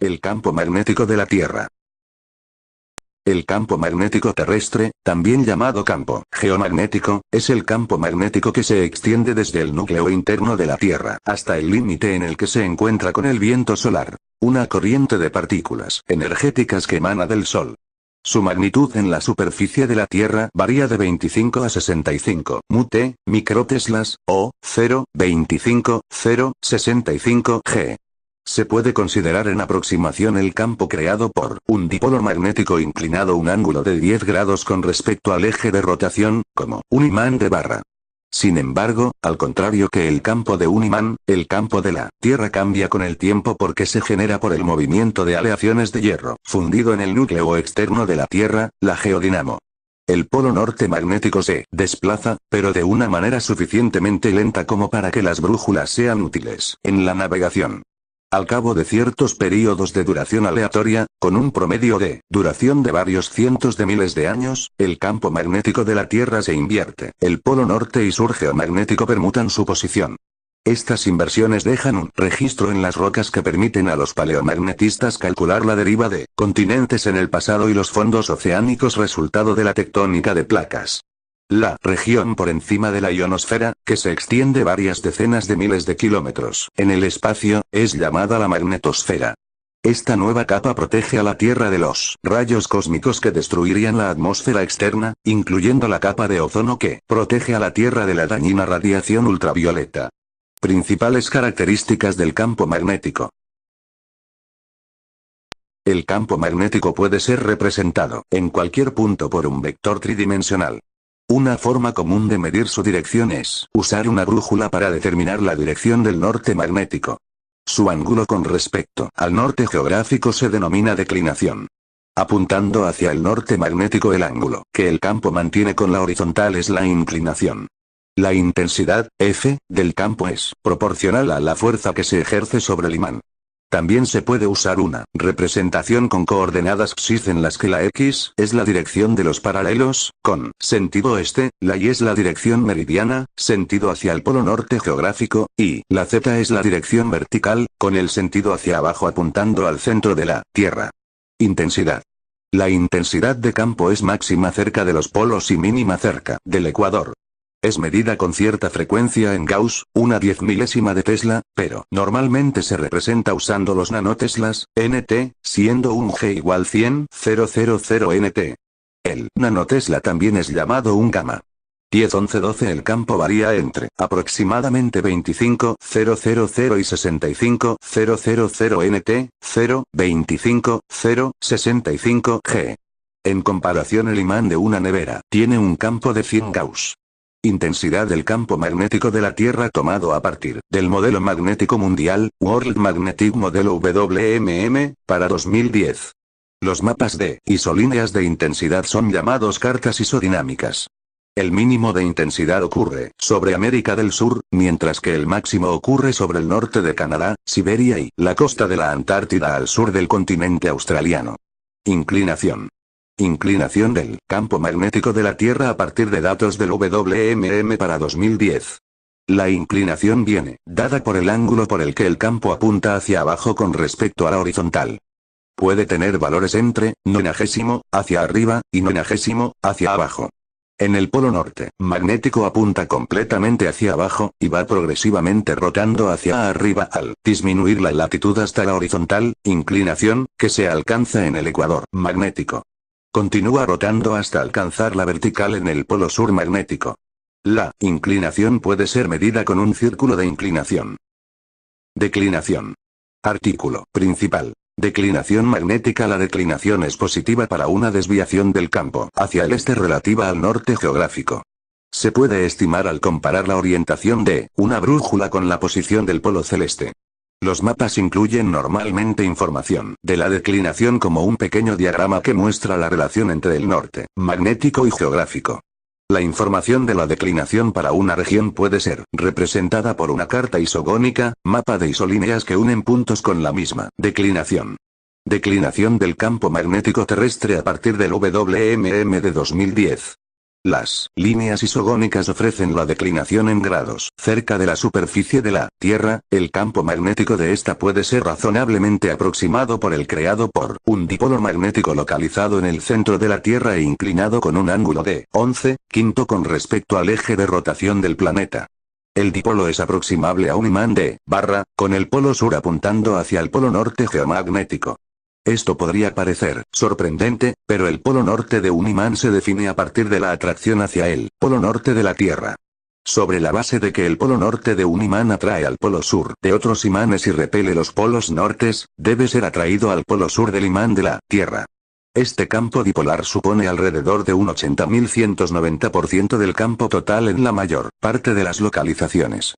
El campo magnético de la Tierra. El campo magnético terrestre, también llamado campo geomagnético, es el campo magnético que se extiende desde el núcleo interno de la Tierra hasta el límite en el que se encuentra con el viento solar, una corriente de partículas energéticas que emana del Sol. Su magnitud en la superficie de la Tierra varía de 25 a 65 microteslas, o 0,25-0,65 g. Se puede considerar en aproximación el campo creado por un dipolo magnético inclinado un ángulo de 10 grados con respecto al eje de rotación, como un imán de barra. Sin embargo, al contrario que el campo de un imán, el campo de la Tierra cambia con el tiempo porque se genera por el movimiento de aleaciones de hierro, fundido en el núcleo externo de la Tierra, la geodinamo. El polo norte magnético se desplaza, pero de una manera suficientemente lenta como para que las brújulas sean útiles en la navegación. Al cabo de ciertos períodos de duración aleatoria, con un promedio de duración de varios cientos de miles de años, el campo magnético de la Tierra se invierte. El polo norte y sur geomagnético permutan su posición. Estas inversiones dejan un registro en las rocas que permiten a los paleomagnetistas calcular la deriva de continentes en el pasado y los fondos oceánicos resultado de la tectónica de placas. La región por encima de la ionosfera, que se extiende varias decenas de miles de kilómetros en el espacio, es llamada la magnetosfera. Esta nueva capa protege a la Tierra de los rayos cósmicos que destruirían la atmósfera externa, incluyendo la capa de ozono que protege a la Tierra de la dañina radiación ultravioleta. Principales características del campo magnético. El campo magnético puede ser representado en cualquier punto por un vector tridimensional. Una forma común de medir su dirección es usar una brújula para determinar la dirección del norte magnético. Su ángulo con respecto al norte geográfico se denomina declinación. Apuntando hacia el norte magnético, el ángulo que el campo mantiene con la horizontal es la inclinación. La intensidad, F, del campo es proporcional a la fuerza que se ejerce sobre el imán. También se puede usar una representación con coordenadas XY en las que la X es la dirección de los paralelos, con sentido este, la Y es la dirección meridiana, sentido hacia el polo norte geográfico, y la Z es la dirección vertical, con el sentido hacia abajo apuntando al centro de la Tierra. Intensidad. La intensidad de campo es máxima cerca de los polos y mínima cerca del ecuador. Es medida con cierta frecuencia en Gauss, una 10 milésima de Tesla, pero normalmente se representa usando los nanoteslas, nt, siendo un G igual 100,000 nt. El nanotesla también es llamado un gamma. 10-11-12. El campo varía entre aproximadamente 25,000 y 65,000 nt, 0,25,065 g. En comparación, el imán de una nevera tiene un campo de 100 Gauss. Intensidad del campo magnético de la Tierra tomado a partir del modelo magnético mundial, World Magnetic Model WMM, para 2010. Los mapas de isolíneas de intensidad son llamados cartas isodinámicas. El mínimo de intensidad ocurre sobre América del Sur, mientras que el máximo ocurre sobre el norte de Canadá, Siberia y la costa de la Antártida al sur del continente australiano. Inclinación. Inclinación del campo magnético de la Tierra a partir de datos del WMM para 2010. La inclinación viene dada por el ángulo por el que el campo apunta hacia abajo con respecto a la horizontal. Puede tener valores entre 90 hacia arriba y 90 hacia abajo. En el polo norte, magnético apunta completamente hacia abajo, y va progresivamente rotando hacia arriba al disminuir la latitud hasta la horizontal, inclinación, que se alcanza en el ecuador magnético. Continúa rotando hasta alcanzar la vertical en el polo sur magnético. La inclinación puede ser medida con un círculo de inclinación. Declinación. Artículo principal. Declinación magnética. La declinación es positiva para una desviación del campo hacia el este relativa al norte geográfico. Se puede estimar al comparar la orientación de una brújula con la posición del polo celeste. Los mapas incluyen normalmente información de la declinación como un pequeño diagrama que muestra la relación entre el norte magnético y geográfico. La información de la declinación para una región puede ser representada por una carta isogónica, mapa de isolíneas que unen puntos con la misma declinación. Declinación del campo magnético terrestre a partir del WMM de 2010. Las líneas isogónicas ofrecen la declinación en grados. Cerca de la superficie de la Tierra, el campo magnético de esta puede ser razonablemente aproximado por el creado por un dipolo magnético localizado en el centro de la Tierra e inclinado con un ángulo de 11/5 con respecto al eje de rotación del planeta. El dipolo es aproximable a un imán de barra, con el polo sur apuntando hacia el polo norte geomagnético. Esto podría parecer sorprendente, pero el polo norte de un imán se define a partir de la atracción hacia el polo norte de la Tierra. Sobre la base de que el polo norte de un imán atrae al polo sur de otros imanes y repele los polos nortes, debe ser atraído al polo sur del imán de la Tierra. Este campo dipolar supone alrededor de un 80.190% del campo total en la mayor parte de las localizaciones.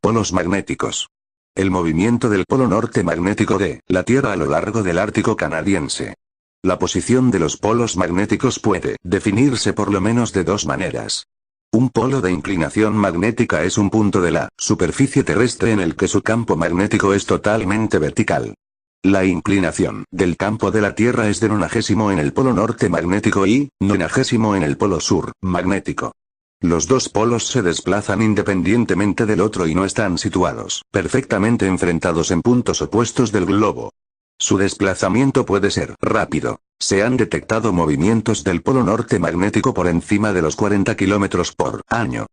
Polos magnéticos. El movimiento del polo norte magnético de la Tierra a lo largo del Ártico canadiense. La posición de los polos magnéticos puede definirse por lo menos de dos maneras. Un polo de inclinación magnética es un punto de la superficie terrestre en el que su campo magnético es totalmente vertical. La inclinación del campo de la Tierra es de 90° en el polo norte magnético y 90° en el polo sur magnético. Los dos polos se desplazan independientemente del otro y no están situados perfectamente enfrentados en puntos opuestos del globo. Su desplazamiento puede ser rápido. Se han detectado movimientos del polo norte magnético por encima de los 40 km por año.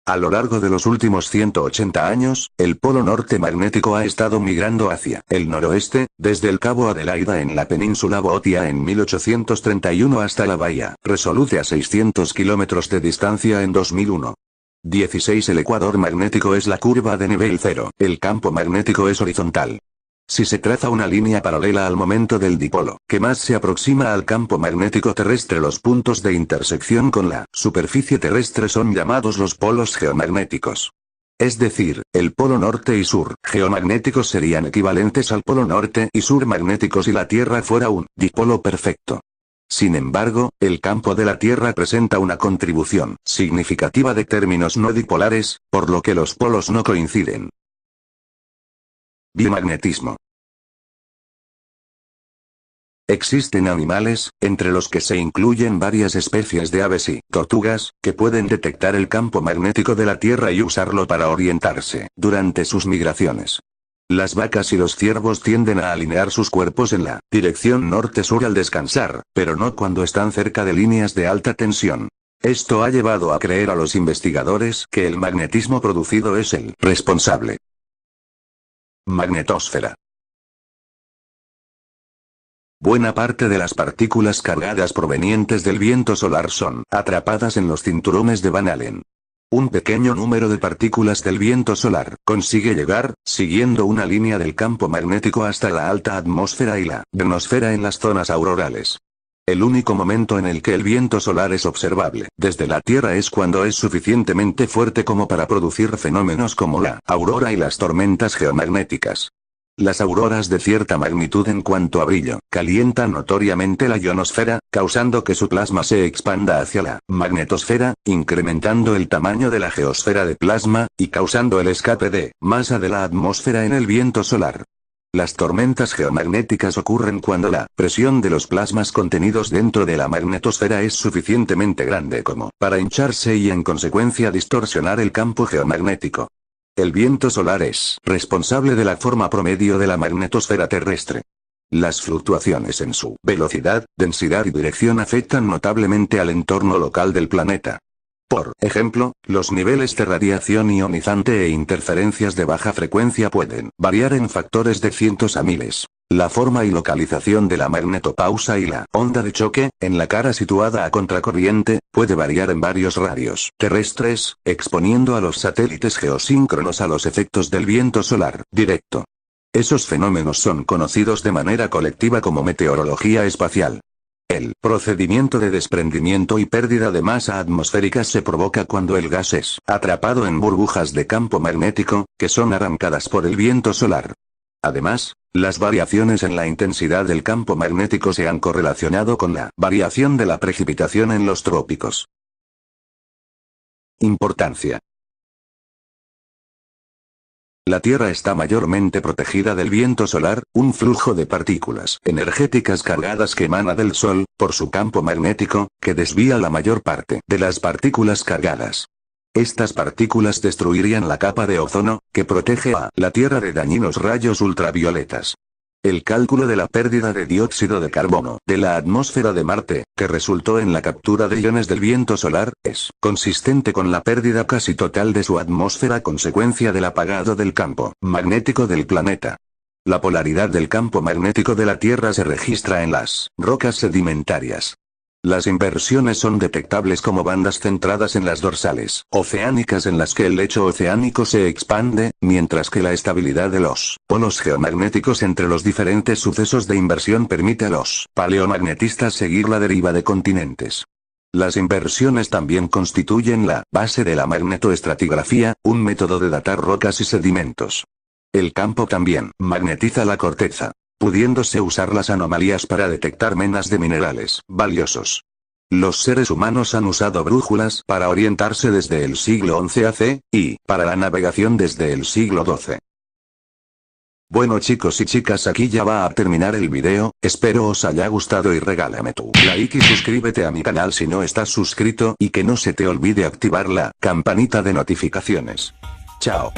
A lo largo de los últimos 180 años, el polo norte magnético ha estado migrando hacia el noroeste, desde el Cabo Adelaida en la península Boothia en 1831 hasta la bahía Resolute a 600 km de distancia en 2001. 16. El ecuador magnético es la curva de nivel cero. El campo magnético es horizontal. Si se traza una línea paralela al momento del dipolo, que más se aproxima al campo magnético terrestre, los puntos de intersección con la superficie terrestre son llamados los polos geomagnéticos. Es decir, el polo norte y sur geomagnéticos serían equivalentes al polo norte y sur magnético si la Tierra fuera un dipolo perfecto. Sin embargo, el campo de la Tierra presenta una contribución significativa de términos no dipolares, por lo que los polos no coinciden. Bimagnetismo. Existen animales, entre los que se incluyen varias especies de aves y tortugas, que pueden detectar el campo magnético de la Tierra y usarlo para orientarse durante sus migraciones. Las vacas y los ciervos tienden a alinear sus cuerpos en la dirección norte-sur al descansar, pero no cuando están cerca de líneas de alta tensión. Esto ha llevado a creer a los investigadores que el magnetismo producido es el responsable. Magnetosfera. Buena parte de las partículas cargadas provenientes del viento solar son atrapadas en los cinturones de Van Allen. Un pequeño número de partículas del viento solar consigue llegar, siguiendo una línea del campo magnético hasta la alta atmósfera y la ionosfera en las zonas aurorales. El único momento en el que el viento solar es observable desde la Tierra es cuando es suficientemente fuerte como para producir fenómenos como la aurora y las tormentas geomagnéticas. Las auroras de cierta magnitud en cuanto a brillo, calientan notoriamente la ionosfera, causando que su plasma se expanda hacia la magnetosfera, incrementando el tamaño de la geosfera de plasma, y causando el escape de masa de la atmósfera en el viento solar. Las tormentas geomagnéticas ocurren cuando la presión de los plasmas contenidos dentro de la magnetosfera es suficientemente grande como para hincharse y en consecuencia distorsionar el campo geomagnético. El viento solar es responsable de la forma promedio de la magnetosfera terrestre. Las fluctuaciones en su velocidad, densidad y dirección afectan notablemente al entorno local del planeta. Por ejemplo, los niveles de radiación ionizante e interferencias de baja frecuencia pueden variar en factores de cientos a miles. La forma y localización de la magnetopausa y la onda de choque, en la cara situada a contracorriente, puede variar en varios radios terrestres, exponiendo a los satélites geosíncronos a los efectos del viento solar directo. Esos fenómenos son conocidos de manera colectiva como meteorología espacial. El procedimiento de desprendimiento y pérdida de masa atmosférica se provoca cuando el gas es atrapado en burbujas de campo magnético, que son arrancadas por el viento solar. Además, las variaciones en la intensidad del campo magnético se han correlacionado con la variación de la precipitación en los trópicos. Importancia. La Tierra está mayormente protegida del viento solar, un flujo de partículas energéticas cargadas que emana del Sol, por su campo magnético, que desvía la mayor parte de las partículas cargadas. Estas partículas destruirían la capa de ozono, que protege a la Tierra de dañinos rayos ultravioletas. El cálculo de la pérdida de dióxido de carbono de la atmósfera de Marte, que resultó en la captura de iones del viento solar, es consistente con la pérdida casi total de su atmósfera a consecuencia del apagado del campo magnético del planeta. La polaridad del campo magnético de la Tierra se registra en las rocas sedimentarias. Las inversiones son detectables como bandas centradas en las dorsales oceánicas en las que el lecho oceánico se expande, mientras que la estabilidad de los polos geomagnéticos entre los diferentes sucesos de inversión permite a los paleomagnetistas seguir la deriva de continentes. Las inversiones también constituyen la base de la magnetoestratigrafía, un método de datar rocas y sedimentos. El campo también magnetiza la corteza, pudiéndose usar las anomalías para detectar menas de minerales valiosos. Los seres humanos han usado brújulas para orientarse desde el siglo XI AC, y para la navegación desde el siglo XII. Bueno chicos y chicas, aquí ya va a terminar el video, espero os haya gustado y regálame tu like y suscríbete a mi canal si no estás suscrito y que no se te olvide activar la campanita de notificaciones. Chao.